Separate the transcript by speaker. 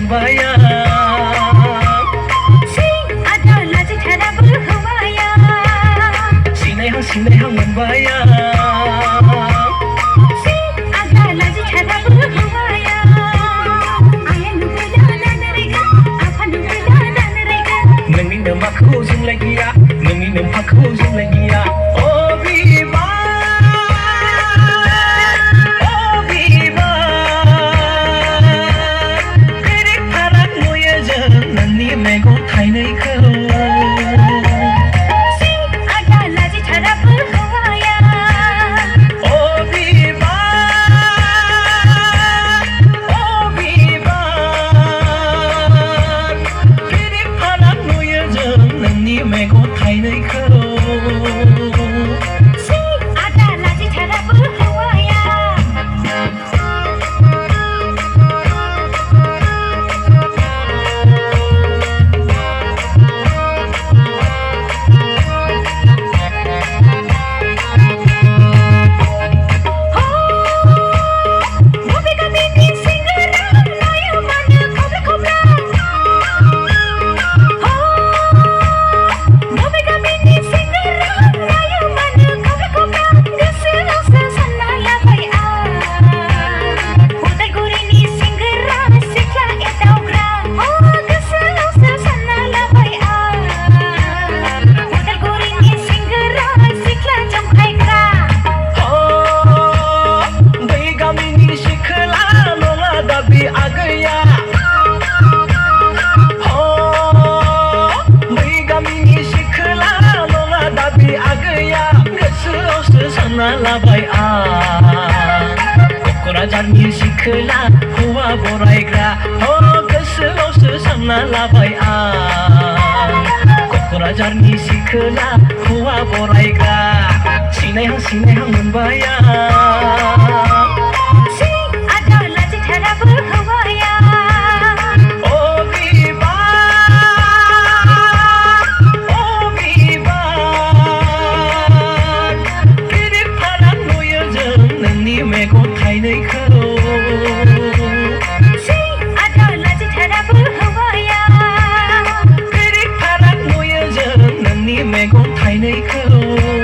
Speaker 1: मोनबाया सिनायहां मोनबाया नोंनि नोमाखौ जोंलाय गैया नोंनि नोम्फाखौ जोंलाय गैया मेगन थाइनैखौ मेगन थाइनैखौ लाबाय आं क'क्राझारनि सिखोला हौवा बरायग्रा गोसोआवसो सानना लाबाय आं क'क्राझारनि सिखोला हौवा बरायग्रा सिनायहां मोनबाय मेगन थाइनैखौ गोरिब फाराग नुयो जों नोंनि मेगन थाइनैखौ